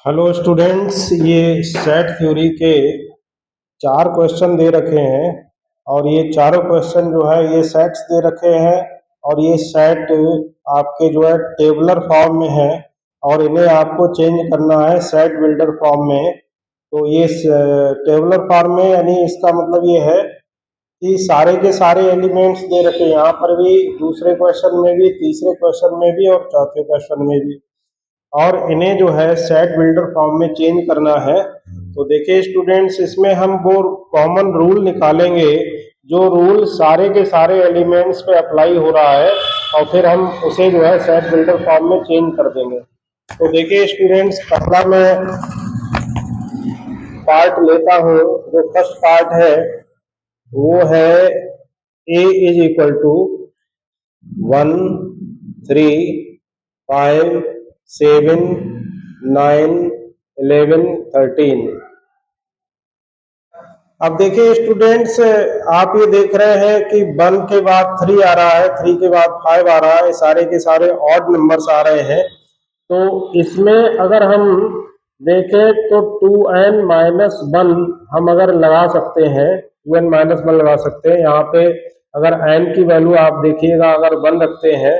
Hello students, ये set theory के 4 question दे रखे हैं और ये चारों क्वेश्चन जो है ये सेट्स दे रखे हैं और ये सेट आपके जो है टेबलर फॉर्म में है और इन्हें आपको चेंज करना है सेट बिल्डर फॉर्म में। तो ये टेबलर फॉर्म में यानी इसका मतलब ये है कि सारे के सारे एलिमेंट्स दे रखे हैं, यहाँ पर भी, दूसरे क्वेश्चन में भी, तीसरे क्वेश्चन में भी और चौथे क्वेश्चन में भी, और इन्हें जो है सेट बिल्डर फॉर्म में चेंज करना है। तो देखिए स्टूडेंट्स, इसमें हम वो कॉमन रूल निकालेंगे जो रूल सारे के सारे एलिमेंट्स पे अप्लाई हो रहा है और फिर हम उसे जो है सेट बिल्डर फॉर्म में चेंज कर देंगे। तो देखिए स्टूडेंट्स, पहला मैं पार्ट लेता हूँ। जो फर्स्ट पार्ट है वो है a इज इक्वल टू 1, 3, 5, 7, 9, 11, 13। अब देखिए स्टूडेंट्स, आप ये देख रहे हैं कि 1 के बाद 3 आ रहा है, 3 के बाद 5 आ रहा है, सारे के सारे ऑड नंबर्स आ रहे हैं। तो इसमें अगर हम देखें तो 2n माइनस 1 हम अगर लगा सकते हैं, 2n माइनस 1 लगा सकते हैं। यहाँ पे अगर n की वैल्यू आप देखिएगा, अगर 1 रखते हैं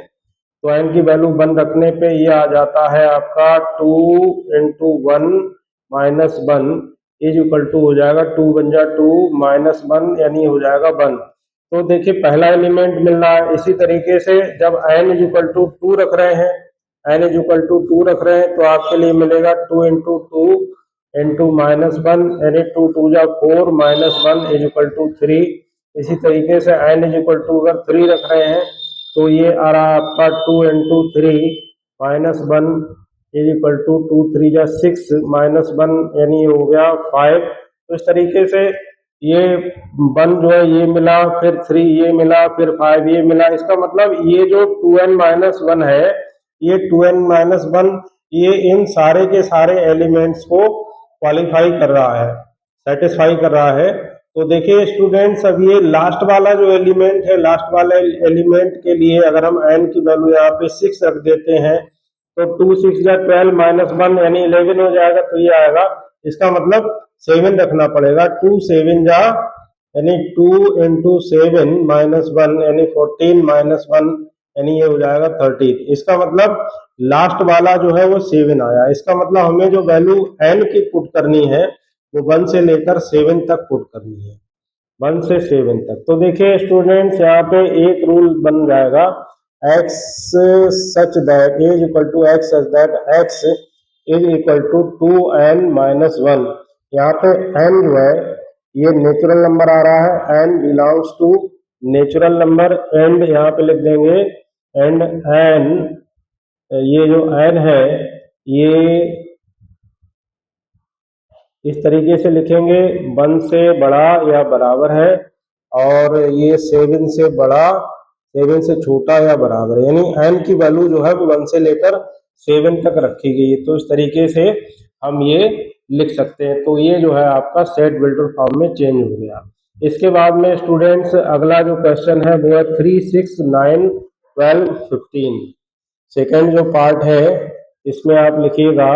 तो n की वैल्यू 1 रखने पे ये आ जाता है आपका 2 into 1 minus 1 is equal to हो जाएगा 2 बन जा 2 माइनस 1 यानी हो जाएगा 1। तो देखिए पहला एलिमेंट मिल रहा है। इसी तरीके से जब n इज इक्वल टू 2 रख रहे हैं, n इज इक्वल टू 2 रख रहे हैं तो आपके लिए मिलेगा 2 इंटू 2 इंटू माइनस 1 यानी 2 2 जा 4 माइनस 1 इज इक्वल टू 3। इसी तरीके से n इज इक्वल टू अगर 3 रख रहे हैं तो ये आ रहा है आपका 2 into 3 minus 1 is equal to 2 3 जा 6 माइनस 1 यानी हो गया 5। तो इस तरीके से ये 1 जो है ये मिला, फिर 3 ये मिला, फिर 5 ये मिला। इसका मतलब ये जो 2n माइनस 1 है, ये 2n माइनस 1 ये इन सारे के सारे एलिमेंट्स को क्वालिफाई कर रहा है, सेटिस्फाई कर रहा है। तो देखिए स्टूडेंट्स, अब ये लास्ट वाला जो एलिमेंट है, लास्ट वाले एलिमेंट के लिए अगर हम n की वैल्यू यहाँ पे 6 रख देते हैं तो 2 6 जा 12 माइनस 1 यानी 11 हो जाएगा। तो ये आएगा, इसका मतलब 7 रखना पड़ेगा। 2 7 जा यानी 2 इंटू 7 माइनस 1 यानी 14 माइनस 1 यानी ये हो जाएगा 13। इसका मतलब लास्ट वाला जो है वो 7 आया। इसका मतलब हमें जो वैल्यू n की पुट करनी है वो 1 से लेकर 7 तक पुट करनी है, 1 से 7 तक। तो देखिए स्टूडेंट्स, यहाँ पे एक रूल बन जाएगा, x such that is equal to x such that x is equal to 2n minus 1। यहाँ पे n जो है ये नेचुरल नंबर आ रहा है, n belongs to natural number, and यहाँ पे लिख देंगे एंड n, ये जो n है ये इस तरीके से लिखेंगे, 1 से बड़ा या बराबर है और ये 7 से बड़ा, 7 से छोटा या बराबर है, यानी n की वैल्यू जो है वो 1 से लेकर 7 तक रखी गई है। तो इस तरीके से हम ये लिख सकते हैं। तो ये जो है आपका सेट बिल्डर फॉर्म में चेंज हो गया। इसके बाद में स्टूडेंट्स अगला जो क्वेश्चन है वो है 3 6 9 12 15। सेकेंड जो पार्ट है इसमें आप लिखिएगा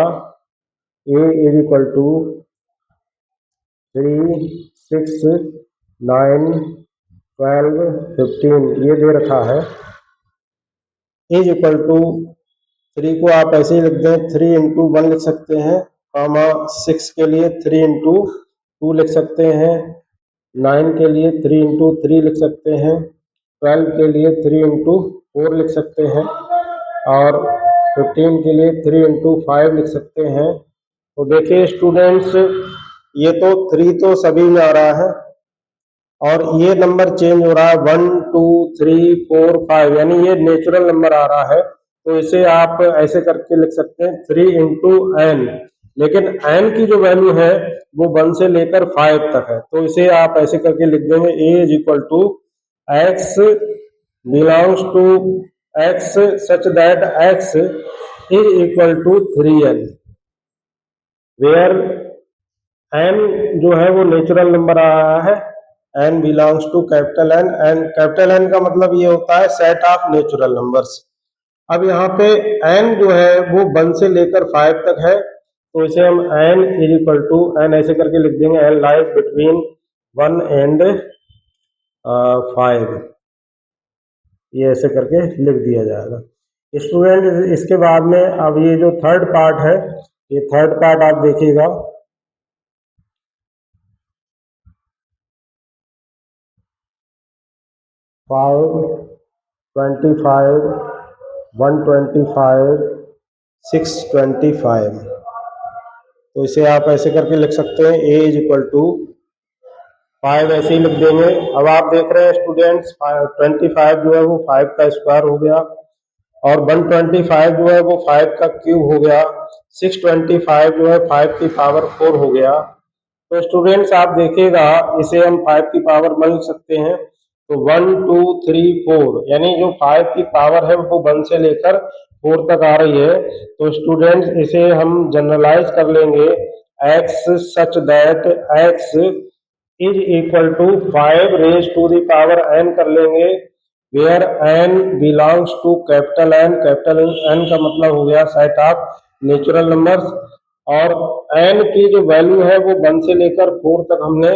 a इज इक्वल टू 3 6 9 12 15 ये दे रखा है। इज इक्वल टू 3 को आप ऐसे ही लिख दें, 3 इंटू 1 लिख सकते हैं, कामा 6 के लिए 3 इंटू 2 लिख सकते हैं, 9 के लिए 3 इंटू 3 लिख सकते हैं, 12 के लिए 3 इंटू 4 लिख सकते हैं और 15 के लिए 3 इंटू 5 लिख सकते हैं। तो देखिए स्टूडेंट्स, ये तो 3 तो सभी में आ रहा है और ये नंबर चेंज हो रहा है 1 2 3 4 5 यानी ये नेचुरल नंबर आ रहा है। तो इसे आप ऐसे करके लिख सकते हैं 3 इंटू एन, लेकिन n की जो वैल्यू है वो 1 से लेकर 5 तक है। तो इसे आप ऐसे करके लिख देंगे a is equal to x belongs to x such that x is equal to 3n, where n जो है वो नेचुरल नंबर आ रहा है, n belongs to capital N, and capital N का मतलब ये होता है सेट ऑफ नेचुरल नंबर्स। अब यहाँ पे n जो है वो 1 से लेकर 5 तक है, तो इसे हम n is equal to n ऐसे करके लिख देंगे, n लाइज बिटवीन 1 एंड 5, ये ऐसे करके लिख दिया जाएगा। स्टूडेंट इसके बाद में अब ये जो थर्ड पार्ट है, ये थर्ड पार्ट आप देखिएगा। फाइव 25 125 625, तो इसे आप ऐसे करके लिख सकते हैं, a इज इक्वल टू 5 ऐसे ही लिख देंगे। अब आप देख रहे हैं स्टूडेंट्स 25 जो है वो 5 का स्क्वायर हो गया, और 125 जो है वो 5 का क्यूब हो गया, 625 जो है 5 की पावर 4 हो गया। तो स्टूडेंट्स आप देखिएगा, इसे हम 5 की पावर 1 लिख सकते हैं, तो 1 2 3 4, यानी जो 5 की पावर है वो 1 से लेकर 4 तक आ रही है। तो स्टूडेंट्स इसे हम जनरलाइज कर लेंगे, x such that x is equal to 5 raise to the power n कर लेंगे, where n belongs to capital N। Capital N का मतलब हो गया सेट ऑफ नेचुरल नंबर्स, और n की जो वैल्यू है वो 1 से लेकर 4 तक हमने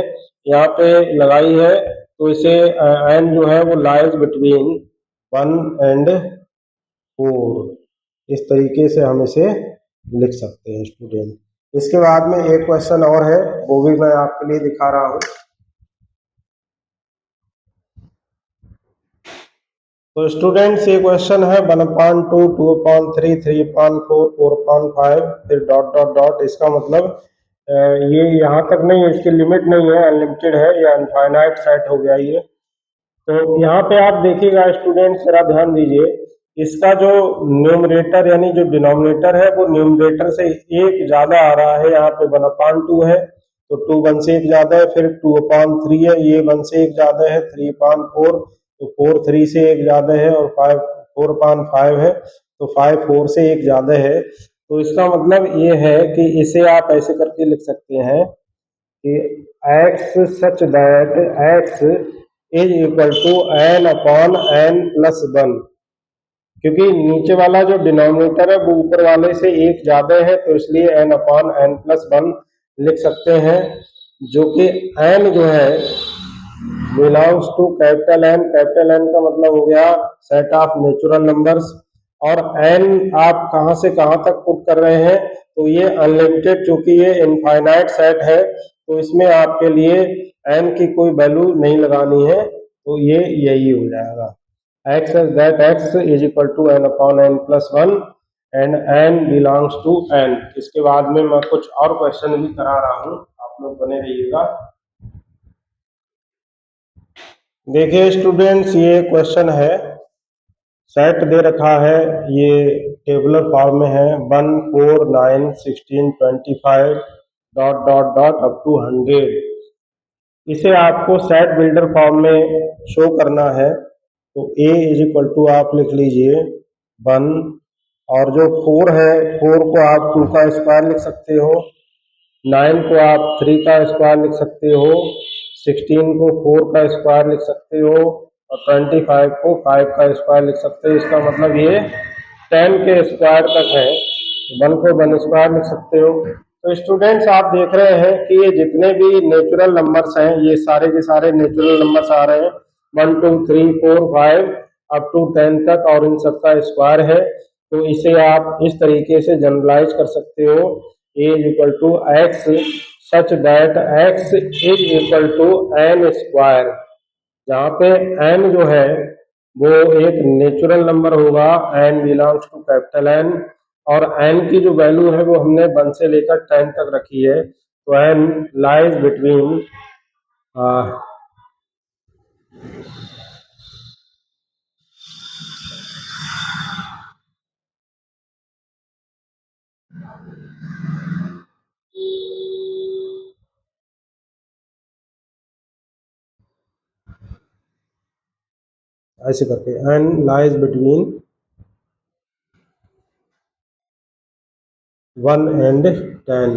यहाँ पे लगाई है, तो इसे n जो है वो लाइज बिटवीन 1 एंड 4, इस तरीके से हम इसे लिख सकते हैं स्टूडेंट। इसके बाद में एक क्वेश्चन और है, वो भी मैं आपके लिए दिखा रहा हूँ। तो स्टूडेंट्स ये क्वेश्चन है 1/2 2/3 3/4 4/5, फिर डॉट डॉट डॉट। इसका मतलब ये यहाँ तक नहीं है, इसकी लिमिट नहीं है, अनलिमिटेड है या इनफाइनाइट सेट हो गया ये। तो यहाँ पे आप देखिएगा स्टूडेंट्स, जरा ध्यान दीजिए, इसका जो न्यूमरेटर यानी जो डिनोमिनेटर है वो न्यूमरेटर से एक ज्यादा आ रहा है। यहाँ पे 1/2 है, तो 2 1 से एक ज्यादा है, फिर 2/3 है, ये 1 से एक ज्यादा है, 3/4, तो 4 3 से एक ज्यादा है, और 5 4/5 है, तो 5 4 से एक ज्यादा है। तो इसका मतलब ये है कि इसे आप ऐसे करके लिख सकते हैं कि x such that x is equal to n/n+1, क्योंकि नीचे वाला जो डिनोमिनेटर है वो ऊपर वाले से एक ज्यादा है, तो इसलिए n/n+1 लिख सकते हैं, जो कि n जो है belongs to capital N। Capital N का मतलब हो गया सेट ऑफ नेचुरल नंबर्स, और n आप कहां से कहां तक पुट कर रहे हैं, तो ये अनलिमिटेड, चूंकि ये इनफाइनाइट सेट है, तो इसमें आपके लिए n की कोई वैल्यू नहीं लगानी है, तो ये यही हो जाएगा, x is that x is equal to n/n+1 and n belongs to n। इसके बाद में मैं कुछ और क्वेश्चन भी करा रहा हूँ, आप लोग बने रहिएगा। देखिए स्टूडेंट्स, ये क्वेश्चन है, सेट दे रखा है, ये टेबुलर फॉर्म में है, 1 4 9 16 25 dot dot dot up to 100। इसे आपको सेट बिल्डर फॉर्म में शो करना है, तो a इज इक्वल टू आप लिख लीजिए 1, और जो 4 है 4 को आप 2 का स्क्वायर लिख सकते हो, 9 को आप 3 का स्क्वायर लिख सकते हो, 16 को 4 का स्क्वायर लिख सकते हो, और 25 को 5 का स्क्वायर लिख सकते हो। इसका मतलब ये 10 के स्क्वायर तक है, 1 को 1 स्क्वायर लिख सकते हो। तो स्टूडेंट्स आप देख रहे हैं कि ये जितने भी नेचुरल नंबर्स हैं, ये सारे के सारे नेचुरल नंबर्स आ रहे हैं, 1 2 3 4 5 अप टू 10 तक, और इन सबका स्क्वायर है। तो इसे आप इस तरीके से जनरलाइज कर सकते हो, a is equal to x such that x is equal to n square, जहाँ पे n जो है वो एक नेचुरल नंबर होगा, n belongs to capital N, और n की जो वैल्यू है वो हमने 1 से लेकर 10 तक रखी है, तो n लाइज बिटवीन ऐसे करके n लाइज बिटवीन 1 एंड 10।